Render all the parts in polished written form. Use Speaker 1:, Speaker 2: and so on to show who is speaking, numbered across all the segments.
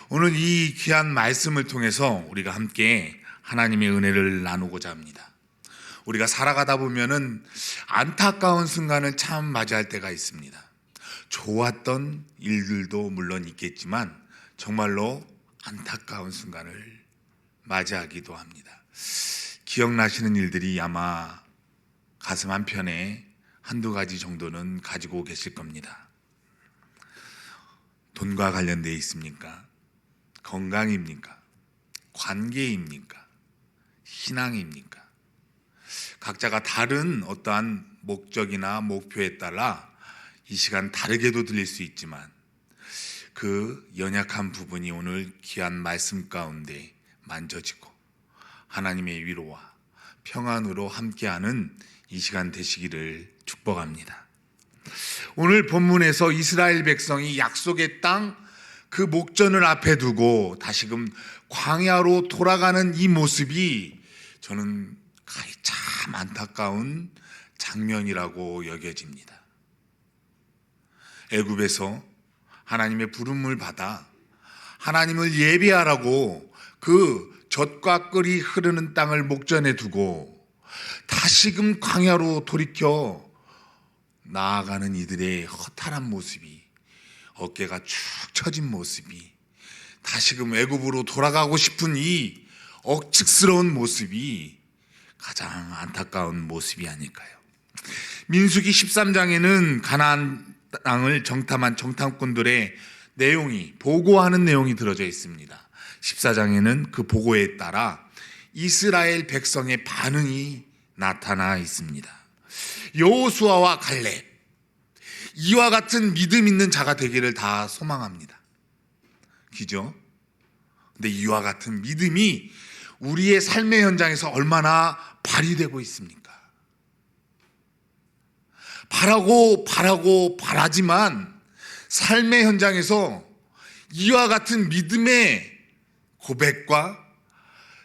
Speaker 1: 오늘 이 귀한 말씀을 통해서 우리가 함께 하나님의 은혜를 나누고자 합니다. 우리가 살아가다 보면은 안타까운 순간을 참 맞이할 때가 있습니다. 좋았던 일들도 물론 있겠지만 정말로 안타까운 순간을 맞이하기도 합니다. 기억나시는 일들이 아마 가슴 한편에 한두 가지 정도는 가지고 계실 겁니다. 돈과 관련되어 있습니까? 건강입니까? 관계입니까? 신앙입니까? 각자가 다른 어떠한 목적이나 목표에 따라 이 시간 다르게도 들릴 수 있지만 그 연약한 부분이 오늘 귀한 말씀 가운데 만져지고 하나님의 위로와 평안으로 함께하는 이 시간 되시기를 축복합니다. 오늘 본문에서 이스라엘 백성이 약속의 땅 그 목전을 앞에 두고 다시금 광야로 돌아가는 이 모습이 저는 참 안타까운 장면이라고 여겨집니다. 애굽에서 하나님의 부름을 받아 하나님을 예배하라고 그 젖과 꿀이 흐르는 땅을 목전에 두고 다시금 광야로 돌이켜 나아가는 이들의 허탈한 모습이, 어깨가 축 처진 모습이, 다시금 애굽으로 돌아가고 싶은 이 억측스러운 모습이 가장 안타까운 모습이 아닐까요? 민수기 13장에는 가나안 땅을 정탐한 정탐꾼들의 내용이, 보고하는 내용이 들어져 있습니다. 14장에는 그 보고에 따라 이스라엘 백성의 반응이 나타나 있습니다. 여호수아와 갈렙, 이와 같은 믿음 있는 자가 되기를 다 소망합니다. 그죠? 근데 이와 같은 믿음이 우리의 삶의 현장에서 얼마나 발휘되고 있습니까? 바라지만 삶의 현장에서 이와 같은 믿음의 고백과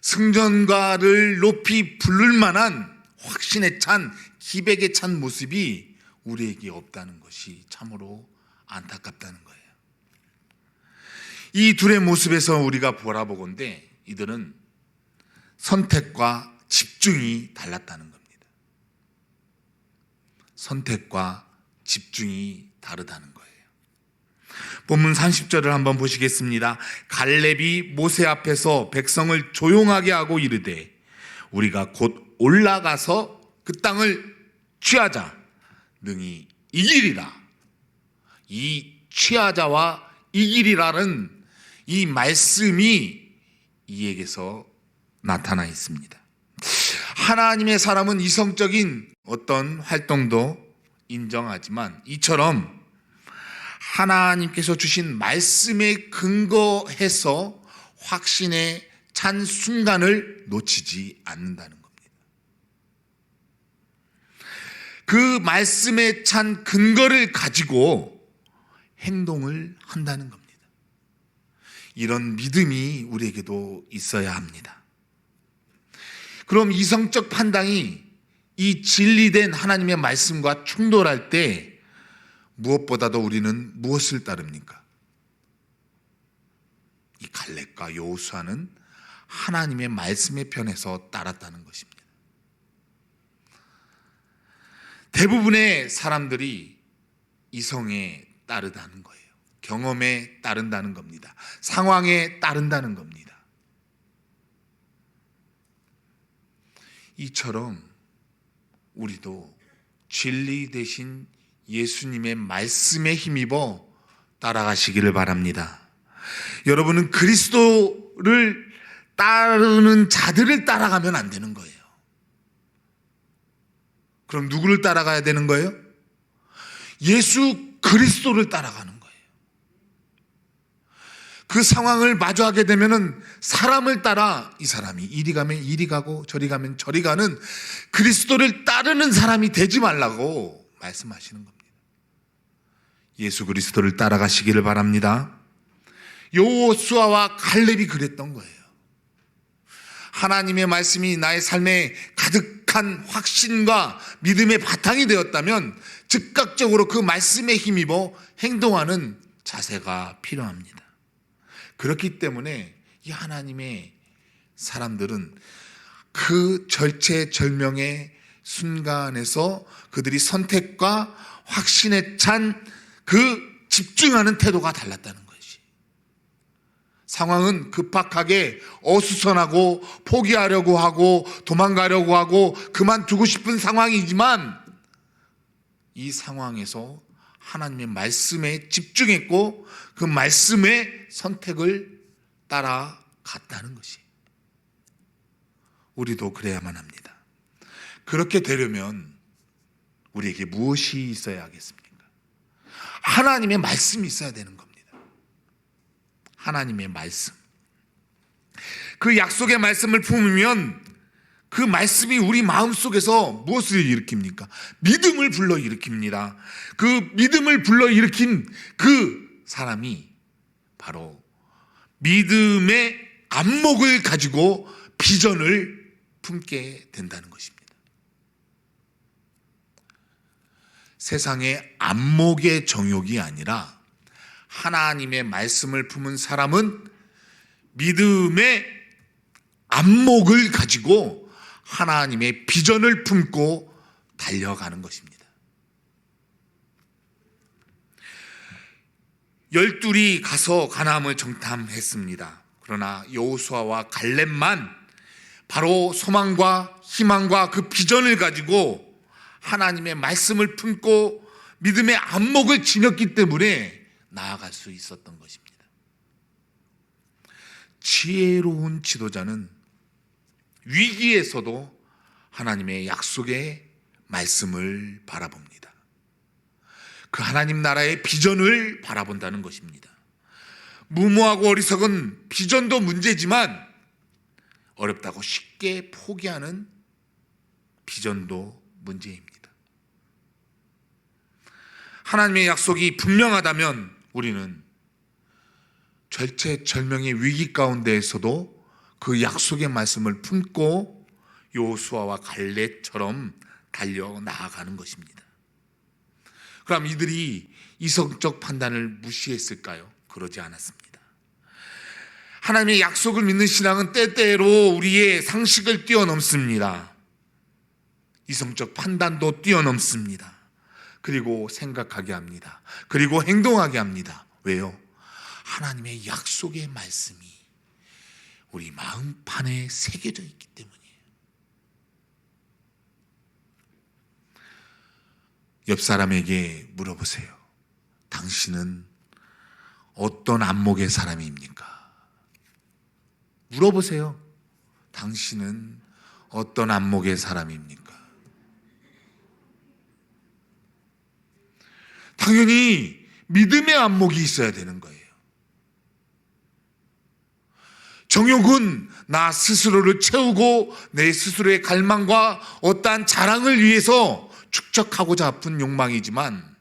Speaker 1: 승전가를 높이 부를 만한 확신에 찬, 기백에 찬 모습이 우리에게 없다는 것이 참으로 안타깝다는 거예요. 이 둘의 모습에서 우리가 보라보건대 이들은 선택과 집중이 달랐다는 겁니다. 선택과 집중이 다르다는 거예요. 본문 30절을 한번 보시겠습니다. 갈렙이 모세 앞에서 백성을 조용하게 하고 이르되 우리가 곧 올라가서 그 땅을 취하자 능히 이기리라. 이 취하자와 이기리라는 이 말씀이 이에게서 나타나 있습니다. 하나님의 사람은 이성적인 어떤 활동도 인정하지만 이처럼 하나님께서 주신 말씀에 근거해서 확신에 찬 순간을 놓치지 않는다는 겁니다. 그 말씀에 찬 근거를 가지고 행동을 한다는 겁니다. 이런 믿음이 우리에게도 있어야 합니다. 그럼 이성적 판단이 이 진리된 하나님의 말씀과 충돌할 때 무엇보다도 우리는 무엇을 따릅니까? 이 갈렙과 여호수아는 하나님의 말씀의 편에서 따랐다는 것입니다. 대부분의 사람들이 이성에 따르다는 거예요. 경험에 따른다는 겁니다. 상황에 따른다는 겁니다. 이처럼 우리도 진리 대신 예수님의 말씀에 힘입어 따라가시기를 바랍니다. 여러분은 그리스도를 따르는 자들을 따라가면 안 되는 거예요. 그럼 누구를 따라가야 되는 거예요? 예수 그리스도를 따라가는 거예요. 그 상황을 마주하게 되면은 사람을 따라 이 사람이 이리 가면 이리 가고 저리 가면 저리 가는 그리스도를 따르는 사람이 되지 말라고 말씀하시는 겁니다. 예수 그리스도를 따라가시기를 바랍니다. 여호수아와 갈렙이 그랬던 거예요. 하나님의 말씀이 나의 삶에 가득한 확신과 믿음의 바탕이 되었다면 즉각적으로 그 말씀에 힘입어 행동하는 자세가 필요합니다. 그렇기 때문에 이 하나님의 사람들은 그 절체절명의 순간에서 그들이 선택과 확신에 찬 그 집중하는 태도가 달랐다는 것이. 상황은 급박하게 어수선하고 포기하려고 하고 도망가려고 하고 그만두고 싶은 상황이지만 이 상황에서 하나님의 말씀에 집중했고 그 말씀의 선택을 따라갔다는 것이. 우리도 그래야만 합니다. 그렇게 되려면 우리에게 무엇이 있어야 하겠습니까? 하나님의 말씀이 있어야 되는 겁니다. 하나님의 말씀. 그 약속의 말씀을 품으면 그 말씀이 우리 마음속에서 무엇을 일으킵니까? 믿음을 불러일으킵니다. 그 믿음을 불러일으킨 그 사람이 바로 믿음의 안목을 가지고 비전을 품게 된다는 것입니다. 세상의 안목의 정욕이 아니라 하나님의 말씀을 품은 사람은 믿음의 안목을 가지고 하나님의 비전을 품고 달려가는 것입니다. 12이 가서 가나안을 정탐했습니다. 그러나 여호수아와 갈렙만 바로 소망과 희망과 그 비전을 가지고 하나님의 말씀을 품고 믿음의 안목을 지녔기 때문에 나아갈 수 있었던 것입니다. 지혜로운 지도자는 위기에서도 하나님의 약속의 말씀을 바라봅니다. 그 하나님 나라의 비전을 바라본다는 것입니다. 무모하고 어리석은 비전도 문제지만 어렵다고 쉽게 포기하는 비전도 문제입니다. 하나님의 약속이 분명하다면 우리는 절체절명의 위기 가운데에서도 그 약속의 말씀을 품고 여호수아와 갈렙처럼 달려 나아가는 것입니다. 그럼 이들이 이성적 판단을 무시했을까요? 그러지 않았습니다. 하나님의 약속을 믿는 신앙은 때때로 우리의 상식을 뛰어넘습니다. 이성적 판단도 뛰어넘습니다. 그리고 생각하게 합니다. 그리고 행동하게 합니다. 왜요? 하나님의 약속의 말씀이 우리 마음판에 새겨져 있기 때문이에요. 옆 사람에게 물어보세요. 당신은 어떤 안목의 사람입니까? 물어보세요. 당신은 어떤 안목의 사람입니까? 당연히 믿음의 안목이 있어야 되는 거예요. 정욕은 나 스스로를 채우고 내 스스로의 갈망과 어떠한 자랑을 위해서 축적하고자 아픈 욕망이지만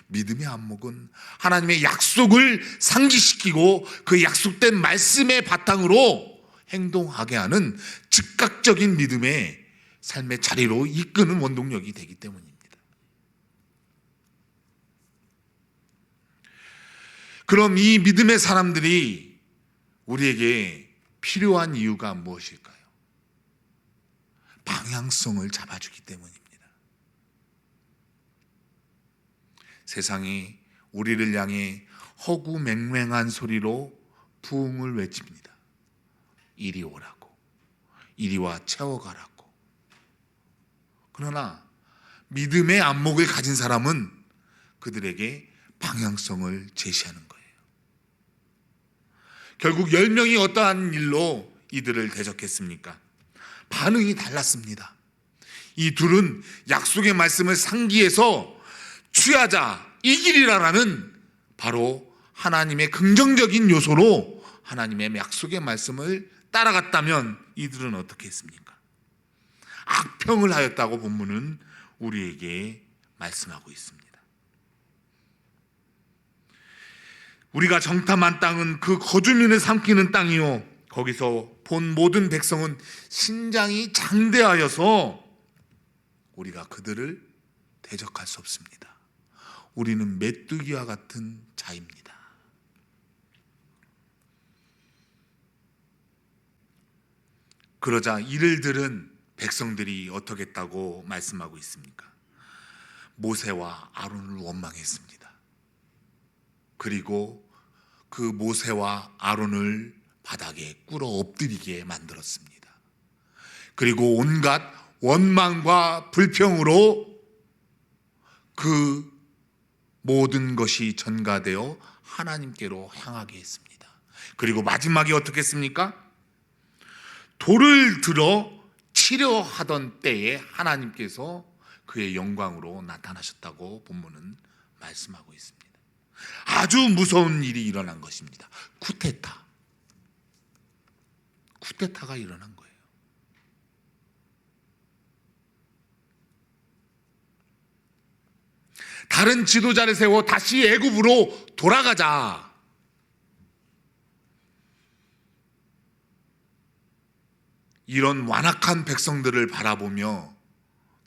Speaker 1: 믿음의 안목은 하나님의 약속을 상기시키고 그 약속된 말씀의 바탕으로 행동하게 하는 즉각적인 믿음의 삶의 자리로 이끄는 원동력이 되기 때문입니다. 그럼 이 믿음의 사람들이 우리에게 필요한 이유가 무엇일까요? 방향성을 잡아주기 때문입니다. 세상이 우리를 향해 허구맹맹한 소리로 부흥을 외칩니다. 이리 오라고, 이리와 채워가라고. 그러나 믿음의 안목을 가진 사람은 그들에게 방향성을 제시하는 거예요. 결국 10명이 어떠한 일로 이들을 대적했습니까? 반응이 달랐습니다. 이 둘은 약속의 말씀을 상기해서 취하자, 이기리라라는 바로 하나님의 긍정적인 요소로 하나님의 약속의 말씀을 따라갔다면 이들은 어떻게 했습니까? 악평을 하였다고 본문은 우리에게 말씀하고 있습니다. 우리가 정탐한 땅은 그 거주민을 삼키는 땅이요, 거기서 본 모든 백성은 신장이 장대하여서 우리가 그들을 대적할 수 없습니다. 우리는 메뚜기와 같은 자입니다. 그러자 이를 들은 백성들이 어떻게 했다고 말씀하고 있습니까? 모세와 아론을 원망했습니다. 그리고 그 모세와 아론을 바닥에 꿇어 엎드리게 만들었습니다. 그리고 온갖 원망과 불평으로 그 모든 것이 전가되어 하나님께로 향하게 했습니다. 그리고 마지막에 어떻게 했습니까? 돌을 들어 치려 하던 때에 하나님께서 그의 영광으로 나타나셨다고 본문은 말씀하고 있습니다. 아주 무서운 일이 일어난 것입니다. 쿠데타가 일어난 거예요. 다른 지도자를 세워 다시 애굽으로 돌아가자. 이런 완악한 백성들을 바라보며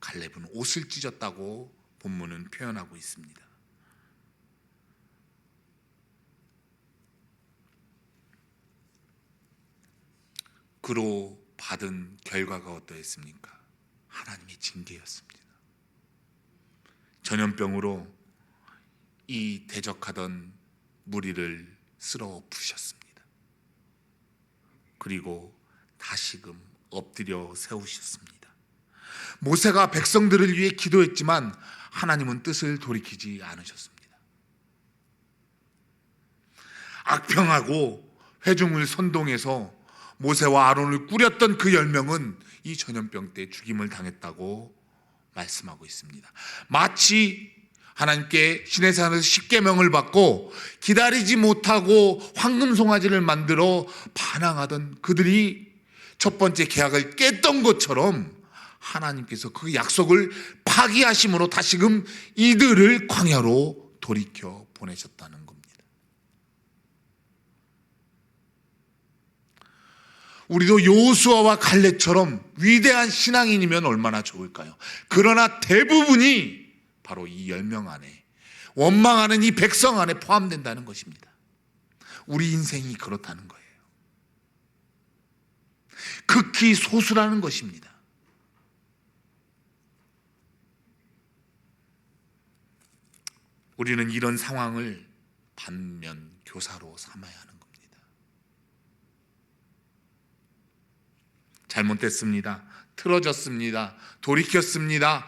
Speaker 1: 갈렙은 옷을 찢었다고 본문은 표현하고 있습니다. 그로 받은 결과가 어떠했습니까? 하나님의 징계였습니다. 전염병으로 이 대적하던 무리를 쓸어 엎으셨습니다. 그리고 다시금 엎드려 세우셨습니다. 모세가 백성들을 위해 기도했지만 하나님은 뜻을 돌이키지 않으셨습니다. 악평하고 회중을 선동해서 모세와 아론을 꾸렸던 그 10명은 이 전염병 때 죽임을 당했다고 말씀하고 있습니다. 마치 하나님께 시내산에서 십계명을 받고 기다리지 못하고 황금 송아지를 만들어 반항하던 그들이 첫 번째 계약을 깼던 것처럼 하나님께서 그 약속을 파기하심으로 다시금 이들을 광야로 돌이켜 보내셨다는 겁니다. 우리도 여호수아와 갈렙처럼 위대한 신앙인이면 얼마나 좋을까요? 그러나 대부분이 바로 이 10명 안에, 원망하는 이 백성 안에 포함된다는 것입니다. 우리 인생이 그렇다는 거예요. 극히 소수라는 것입니다. 우리는 이런 상황을 반면 교사로 삼아야 하는 겁니다. 잘못됐습니다. 틀어졌습니다. 돌이켰습니다.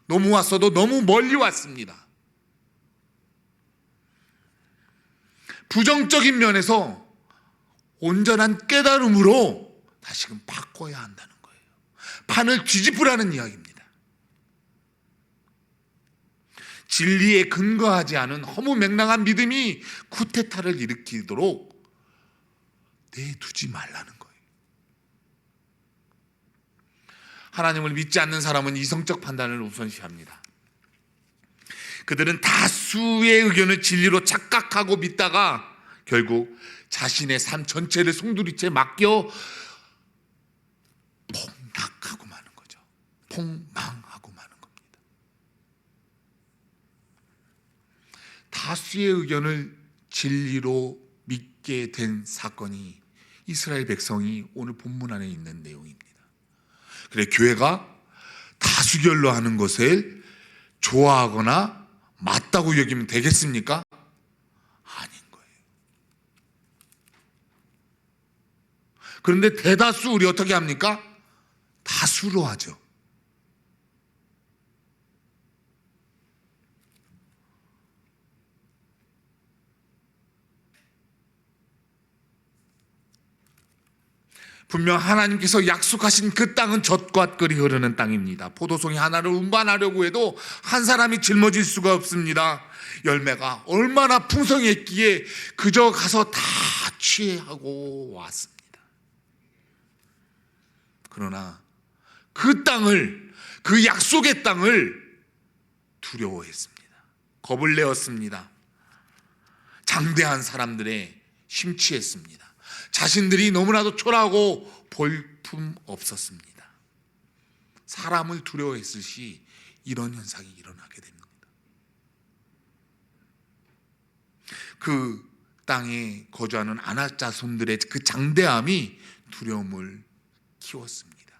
Speaker 1: 너무 왔어도 너무 멀리 왔습니다. 부정적인 면에서 온전한 깨달음으로 다시금 바꿔야 한다는 거예요. 판을 뒤집으라는 이야기입니다. 진리에 근거하지 않은 허무맹랑한 믿음이 쿠데타를 일으키도록 내두지 말라는 거예요. 하나님을 믿지 않는 사람은 이성적 판단을 우선시합니다. 그들은 다수의 의견을 진리로 착각하고 믿다가 결국 자신의 삶 전체를 송두리째 맡겨 폭락하고 마는 거죠. 폭망하고 마는 겁니다. 다수의 의견을 진리로 믿게 된 사건이 이스라엘 백성이 오늘 본문 안에 있는 내용입니다. 그래, 교회가 다수결로 하는 것을 좋아하거나 맞다고 여기면 되겠습니까? 아닌 거예요. 그런데 대다수 우리 어떻게 합니까? 다수로 하죠. 분명 하나님께서 약속하신 그 땅은 젖과 꿀이 흐르는 땅입니다. 포도송이 하나를 운반하려고 해도 한 사람이 짊어질 수가 없습니다. 열매가 얼마나 풍성했기에 그저 가서 다 취하고 왔습니다. 그러나 그 땅을, 그 약속의 땅을 두려워했습니다. 겁을 내었습니다. 장대한 사람들에 심취했습니다. 자신들이 너무나도 초라하고 볼품 없었습니다. 사람을 두려워했을 시 이런 현상이 일어나게 됩니다. 그 땅에 거주하는 아낙 자손들의 그 장대함이 두려움을 키웠습니다.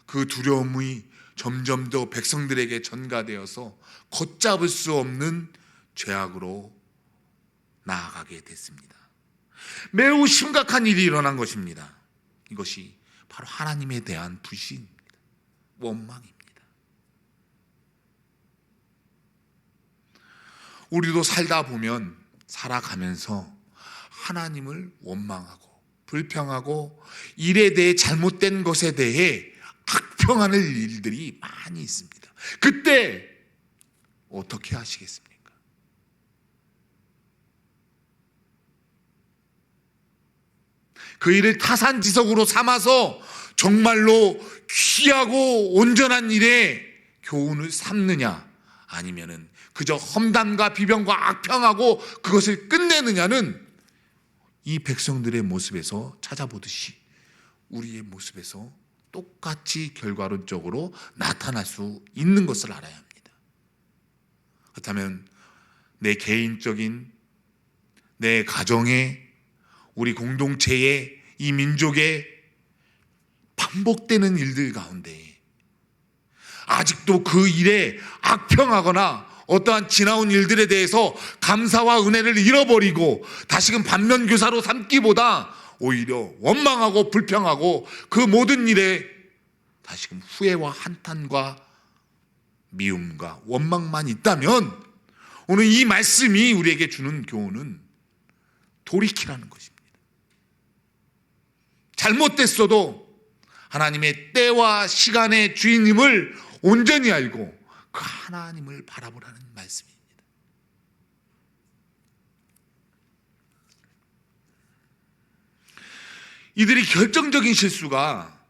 Speaker 1: 그 두려움이 점점 더 백성들에게 전가되어서 걷잡을 수 없는 죄악으로 나아가게 됐습니다. 매우 심각한 일이 일어난 것입니다. 이것이 바로 하나님에 대한 불신입니다. 원망입니다. 우리도 살다 보면 살아가면서 하나님을 원망하고 불평하고 일에 대해 잘못된 것에 대해 악평하는 일들이 많이 있습니다. 그때 어떻게 하시겠습니까? 그 일을 타산지석으로 삼아서 정말로 귀하고 온전한 일에 교훈을 삼느냐, 아니면은 그저 험담과 비변과 악평하고 그것을 끝내느냐는 이 백성들의 모습에서 찾아보듯이 우리의 모습에서 똑같이 결과론적으로 나타날 수 있는 것을 알아야 합니다. 그렇다면 내 개인적인, 내 가정의, 우리 공동체의, 이 민족의 반복되는 일들 가운데 아직도 그 일에 악평하거나 어떠한 지나온 일들에 대해서 감사와 은혜를 잃어버리고 다시금 반면교사로 삼기보다 오히려 원망하고 불평하고 그 모든 일에 다시금 후회와 한탄과 미움과 원망만 있다면 오늘 이 말씀이 우리에게 주는 교훈은 돌이키라는 것입니다. 잘못됐어도 하나님의 때와 시간의 주인님을 온전히 알고 그 하나님을 바라보라는 말씀입니다. 이들이 결정적인 실수가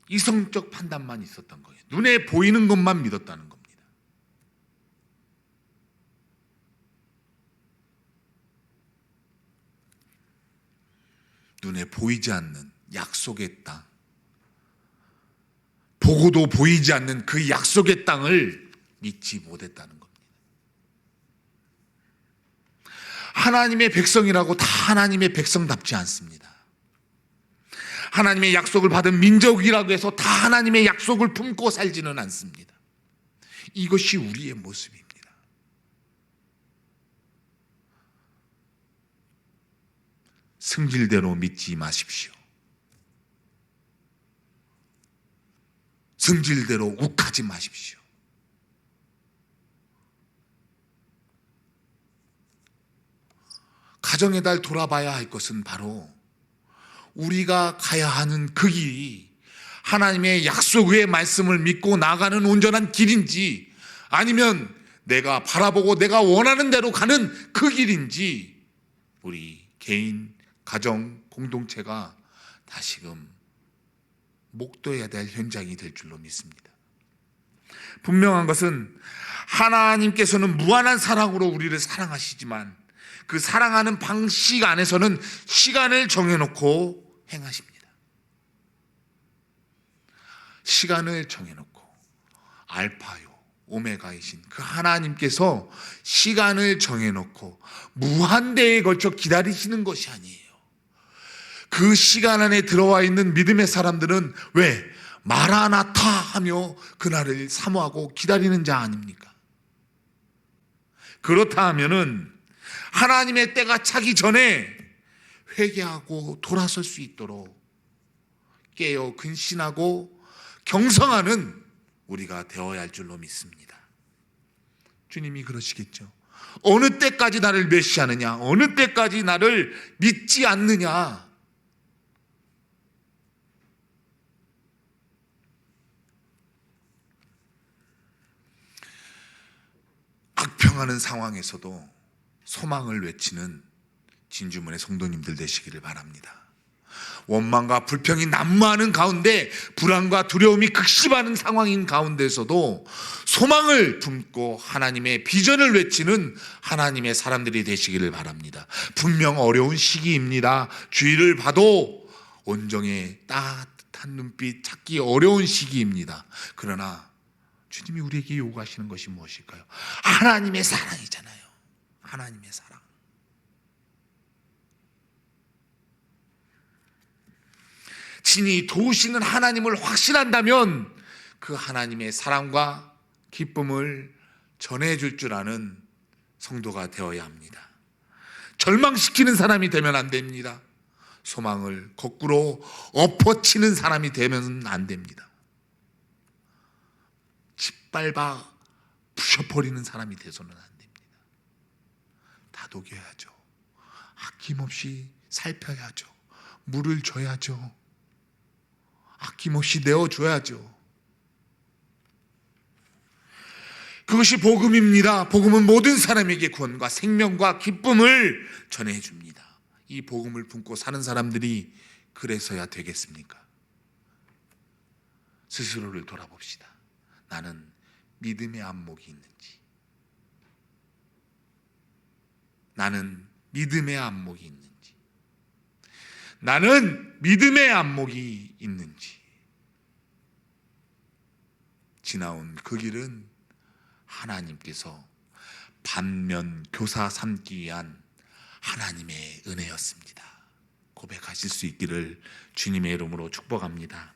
Speaker 1: 이성적 판단만 있었던 거예요. 눈에 보이는 것만 믿었다는 겁니다. 눈에 보이지 않는 약속의 땅, 보고도 보이지 않는 그 약속의 땅을 믿지 못했다는 겁니다. 하나님의 백성이라고 다 하나님의 백성답지 않습니다. 하나님의 약속을 받은 민족이라고 해서 다 하나님의 약속을 품고 살지는 않습니다. 이것이 우리의 모습입니다. 승질대로 믿지 마십시오. 승질대로 욱하지 마십시오. 가정의 달 돌아봐야 할 것은 바로 우리가 가야 하는 그 길이 하나님의 약속의 말씀을 믿고 나가는 온전한 길인지, 아니면 내가 바라보고 내가 원하는 대로 가는 그 길인지 우리 개인, 가정, 공동체가 다시금 목도해야 될 현장이 될 줄로 믿습니다. 분명한 것은 하나님께서는 무한한 사랑으로 우리를 사랑하시지만 그 사랑하는 방식 안에서는 시간을 정해놓고 행하십니다. 시간을 정해놓고 알파요 오메가이신 그 하나님께서 시간을 정해놓고 무한대에 걸쳐 기다리시는 것이 아니에요. 그 시간 안에 들어와 있는 믿음의 사람들은 왜? 마라나타 하며 그날을 사모하고 기다리는 자 아닙니까? 그렇다 하면은 하나님의 때가 차기 전에 회개하고 돌아설 수 있도록 깨어 근신하고 경성하는 우리가 되어야 할 줄로 믿습니다. 주님이 그러시겠죠. 어느 때까지 나를 멸시하느냐, 어느 때까지 나를 믿지 않느냐. 악평하는 상황에서도 소망을 외치는 진주문의 성도님들 되시기를 바랍니다. 원망과 불평이 난무하는 가운데 불안과 두려움이 극심하는 상황인 가운데서도 소망을 품고 하나님의 비전을 외치는 하나님의 사람들이 되시기를 바랍니다. 분명 어려운 시기입니다. 주위를 봐도 온정의 따뜻한 눈빛 찾기 어려운 시기입니다. 그러나 주님이 우리에게 요구하시는 것이 무엇일까요? 하나님의 사랑이잖아요. 하나님의 사랑. 친히 도우시는 하나님을 확신한다면 그 하나님의 사랑과 기쁨을 전해줄 줄 아는 성도가 되어야 합니다. 절망시키는 사람이 되면 안 됩니다. 소망을 거꾸로 엎어치는 사람이 되면 안 됩니다. 짓밟아 부셔버리는 사람이 돼서는 안 됩니다. 다독여야죠. 아낌없이 살펴야죠. 물을 줘야죠. 아낌없이 내어줘야죠. 그것이 복음입니다. 복음은 모든 사람에게 구원과 생명과 기쁨을 전해줍니다. 이 복음을 품고 사는 사람들이 그래서야 되겠습니까? 스스로를 돌아봅시다. 나는 믿음의 안목이 있는지, 나는 믿음의 안목이 있는지, 나는 믿음의 안목이 있는지. 지나온 그 길은 하나님께서 반면 교사 삼기 위한 하나님의 은혜였습니다. 고백하실 수 있기를 주님의 이름으로 축복합니다.